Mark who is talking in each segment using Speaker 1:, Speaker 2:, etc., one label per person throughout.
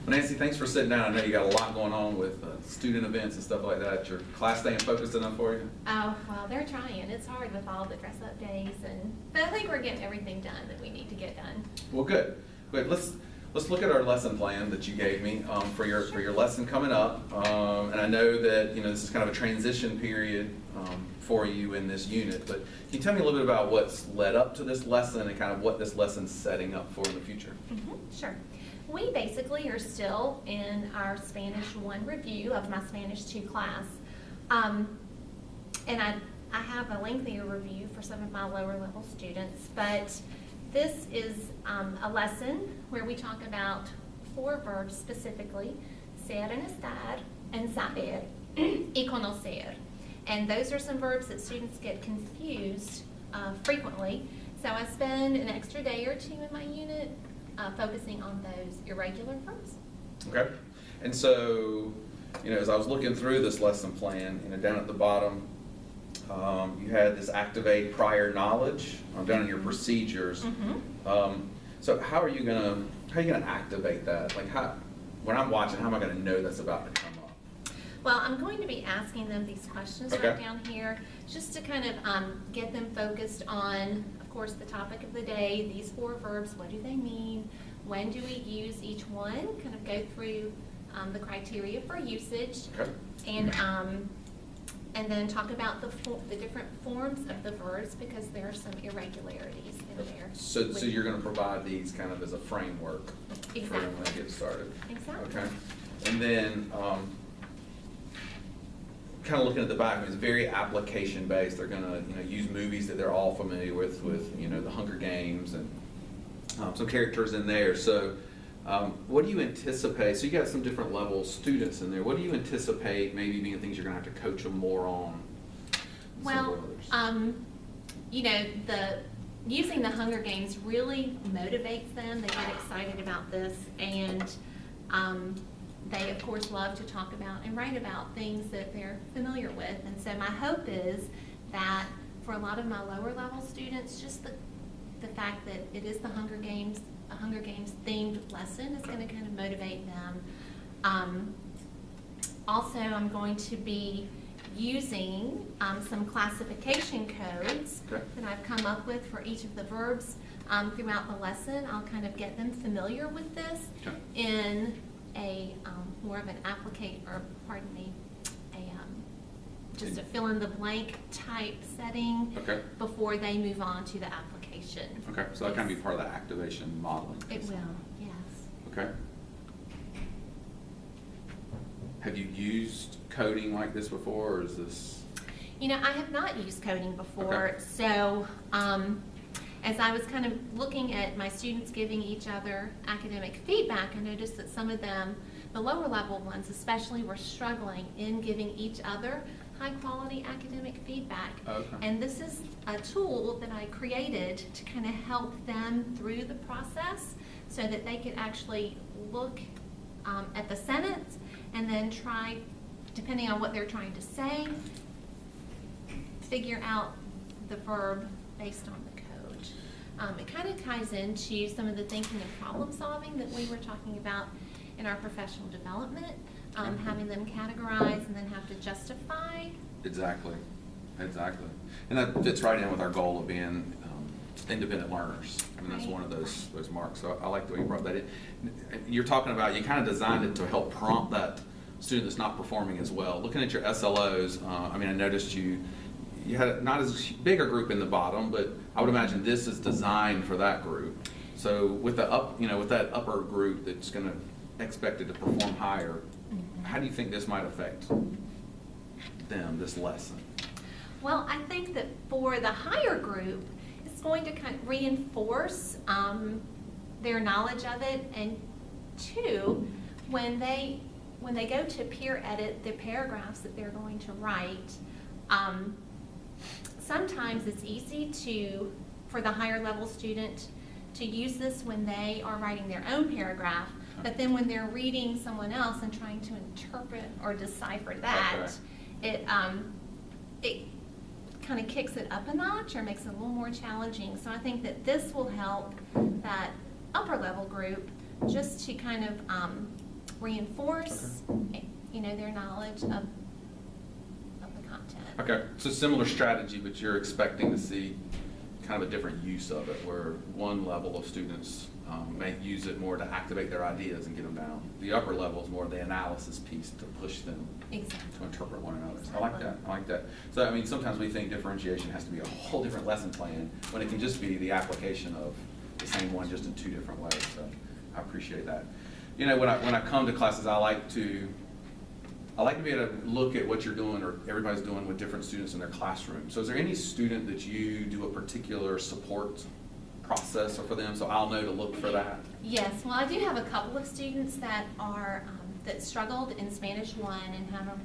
Speaker 1: Well, Nancy, thanks for sitting down. I know you got a lot going on with student events and stuff like that. Your class staying focused enough for you?
Speaker 2: Oh, well, they're trying. It's hard with all the dress-up days, but I think we're getting everything done that we need to get done.
Speaker 1: Well, good. Good. Let's look at our lesson plan that you gave me for your lesson coming up. And I know that this is kind of a transition period for you in this unit. But can you tell me a little bit about what's led up to this lesson and kind of what this lesson's setting up for in the future?
Speaker 2: Sure. We basically are still in our Spanish 1 review of my Spanish 2 class. And I have a lengthier review for some of my lower level students, but this is a lesson where we talk about 4 verbs specifically: ser and estar, and saber, y conocer. And those are some verbs that students get confused frequently. So I spend an extra day or 2 in my unit focusing on those irregular verbs.
Speaker 1: Okay. And so, as I was looking through this lesson plan, down at the bottom, you had this activate prior knowledge down in your procedures. So how are you gonna activate that? Like, when I'm watching, how am I gonna know that's about to come up?
Speaker 2: Well, I'm going to be asking them these questions right down here, just to kind of get them focused on, of course, the topic of the day, these 4 verbs. What do they mean? When do we use each one? Kind of go through the criteria for usage, and then talk about the different forms of the verbs, because there are some irregularities in there.
Speaker 1: So you're going to provide these kind of as a framework for them when they get started.
Speaker 2: Exactly.
Speaker 1: Okay. And then kind of looking at the back, it's very application based. They're going to use movies that they're all familiar with the Hunger Games and some characters in there. So what do you anticipate? So you got some different level students in there. What do you anticipate maybe being things you're going to have to coach them more on?
Speaker 2: Well, using the Hunger Games really motivates them. They get excited about this, and they, of course, love to talk about and write about things that they're familiar with. And so my hope is that for a lot of my lower level students, just the fact that it is the Hunger Games, a Hunger Games themed lesson is going to kind of motivate them. Also, I'm going to be using some classification codes that I've come up with for each of the verbs throughout the lesson. I'll kind of get them familiar with this in a more of an just a fill in the blank type setting before they move on to the application.
Speaker 1: Okay, so that kind of be part of the activation modeling.
Speaker 2: It will, yes.
Speaker 1: Okay. Have you used coding like this before, or is this?
Speaker 2: I have not used coding before, so as I was kind of looking at my students giving each other academic feedback, I noticed that some of them, the lower level ones especially, were struggling in giving each other high quality academic feedback. And this is a tool that I created to kind of help them through the process so that they could actually look at the sentence and then try, depending on what they're trying to say, figure out the verb based on the code. It kind of ties into some of the thinking and problem solving that we were talking about in our professional development, having them categorize and then have to justify. Exactly.
Speaker 1: And that fits right in with our goal of being independent learners. I mean, that's one of those marks. So I like the way you brought that in. You're talking about, you kind of designed it to help prompt that student that's not performing as well. Looking at your SLOs, I noticed you had not as big a group in the bottom, but I would imagine this is designed for that group. So with the with that upper group that's going to expected to perform higher, how do you think this might affect them, this lesson?
Speaker 2: Well, I think that for the higher group, it's going to kind of reinforce their knowledge of it, and 2, when they go to peer edit the paragraphs that they're going to write, sometimes it's easy for the higher level student to use this when they are writing their own paragraph, but then when they're reading someone else and trying to interpret or decipher that, it kind of kicks it up a notch or makes it a little more challenging. So I think that this will help that upper level group just to kind of reinforce, you know, their knowledge of the content.
Speaker 1: Okay, so similar strategy, but you're expecting to see kind of a different use of it, where one level of students may use it more to activate their ideas and get them down. The upper level is more the analysis piece to push them
Speaker 2: Exactly.
Speaker 1: to interpret one another. So I like that, I like that. So, I mean, sometimes we think differentiation has to be a whole different lesson plan, when it can just be the application of the same one, just in two different ways. So I appreciate that. You know, when I come to classes, I like to be able to look at what you're doing, or everybody's doing with different students in their classroom. So is there any student that you do a particular support process for them, so I'll know to look for that?
Speaker 2: Yes, well, I do have a couple of students that are, that struggled in Spanish 1 and have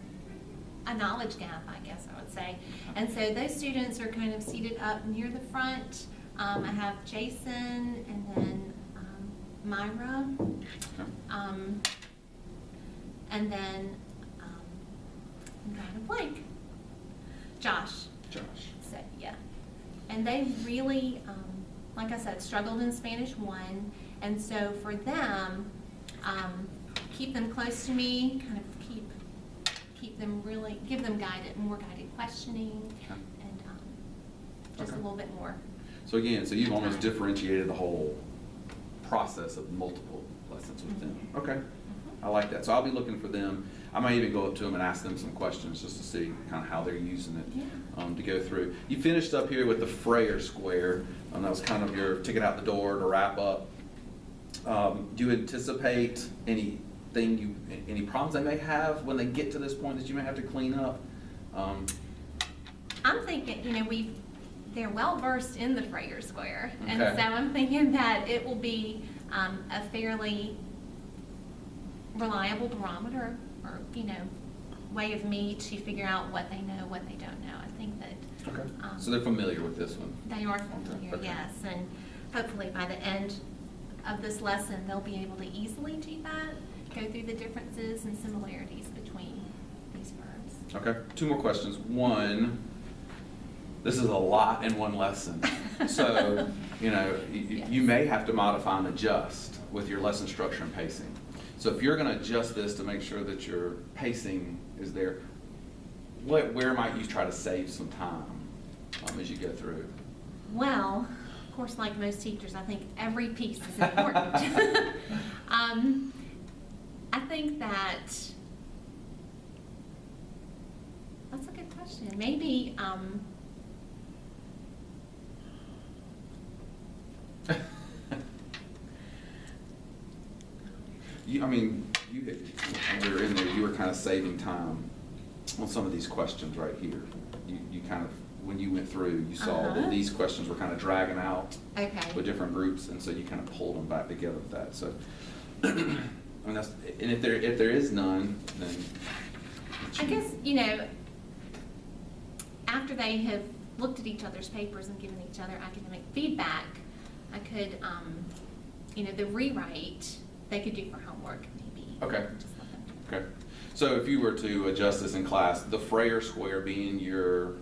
Speaker 2: a knowledge gap, I guess I would say. And so those students are kind of seated up near the front. I have Jason and then Myra.
Speaker 1: Okay.
Speaker 2: And then, I'm drawing a blank. Josh.
Speaker 1: Josh.
Speaker 2: So, yeah. And they really, like I said, struggled in Spanish 1. And so for them, keep them close to me, kind of keep them really, give them more guided questioning,
Speaker 1: Okay.
Speaker 2: and just
Speaker 1: Okay.
Speaker 2: a little bit more.
Speaker 1: So again, so you've almost differentiated the whole process of multiple lessons with them. Okay, I like that. So I'll be looking for them. I might even go up to them and ask them some questions just to see kind of how they're using it,
Speaker 2: Yeah.
Speaker 1: to go through. You finished up here with the Frayer Square. That was kind of your ticket out the door to wrap up. Do you anticipate any problems they may have when they get to this point that you may have to clean up?
Speaker 2: I'm thinking, you know, they're well versed in the Frayer Square, and
Speaker 1: Okay.
Speaker 2: so I'm thinking that it will be a fairly reliable barometer, or, you know, way of me to figure out what they know, what they don't know. I think that
Speaker 1: Okay. So they're familiar with this one?
Speaker 2: they are familiar,
Speaker 1: Okay.
Speaker 2: yes, and hopefully by the end of this lesson, they'll be able to easily do that, go through the differences and similarities between these verbs.
Speaker 1: Okay, two more questions. One, this is a lot in one lesson. So, you know,
Speaker 2: Yes.
Speaker 1: you may have to modify and adjust with your lesson structure and pacing. So if you're gonna adjust this to make sure that your pacing is there, where might you try to save some time as you go through?
Speaker 2: Well, of course, like most teachers, I think every piece is important. I think that's a good question. Maybe,
Speaker 1: When we were in there, you were kind of saving time on some of these questions right here. You kind of, when you went through, you saw that these questions were kind of dragging out
Speaker 2: okay.
Speaker 1: with different groups, and so you kind of pulled them back together with that. So, I mean, and if there is none, then
Speaker 2: I guess, you know, after they have looked at each other's papers and given each other academic feedback, I could, you know, the rewrite they could do for homework, maybe.
Speaker 1: Okay.
Speaker 2: Just let them do it.
Speaker 1: Okay. So if you were to adjust this in class, the Frayer Square being your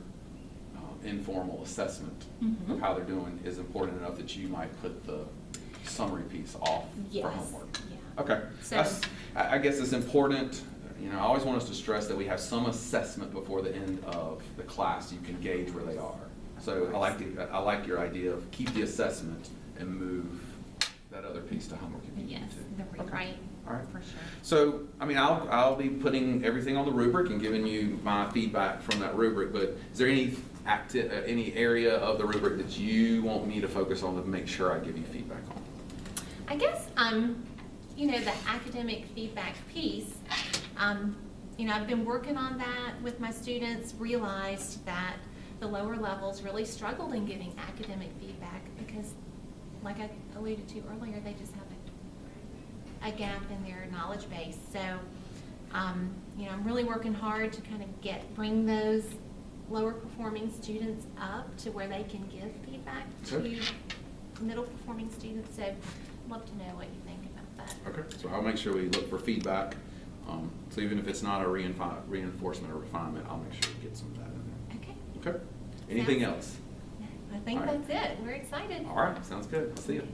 Speaker 1: informal assessment
Speaker 2: Mhm.
Speaker 1: of how they're doing is important enough that you might put the summary piece off
Speaker 2: Yes.
Speaker 1: for homework.
Speaker 2: Yeah.
Speaker 1: Okay.
Speaker 2: So-
Speaker 1: I guess it's important, you know, I always want us to stress that we have some assessment before the end of the class. You can gauge where they are. So I like your idea of keep the assessment and move that other piece to homework if you need
Speaker 2: Yes,
Speaker 1: to.
Speaker 2: the
Speaker 1: Okay.
Speaker 2: rewrite,
Speaker 1: All right.
Speaker 2: for sure.
Speaker 1: So, I mean, I'll be putting everything on the rubric and giving you my feedback from that rubric, but is there any area of the rubric that you want me to focus on to make sure I give you feedback on?
Speaker 2: I guess, you know, the academic feedback piece, you know, I've been working on that with my students, realized that the lower levels really struggled in giving academic feedback because, like I alluded to earlier, they just have a gap in their knowledge base. So, you know, I'm really working hard to kind of bring those lower performing students up to where they can give feedback
Speaker 1: Sure.
Speaker 2: to middle performing students. So I'd love to know what you think about that.
Speaker 1: Okay, so I'll make sure we look for feedback. So even if it's not a reinforcement or refinement, I'll make sure we get some of that in
Speaker 2: Okay.
Speaker 1: there. Okay? Anything else?
Speaker 2: I think
Speaker 1: All right.
Speaker 2: that's it. We're excited.
Speaker 1: All right, sounds good. I'll see you.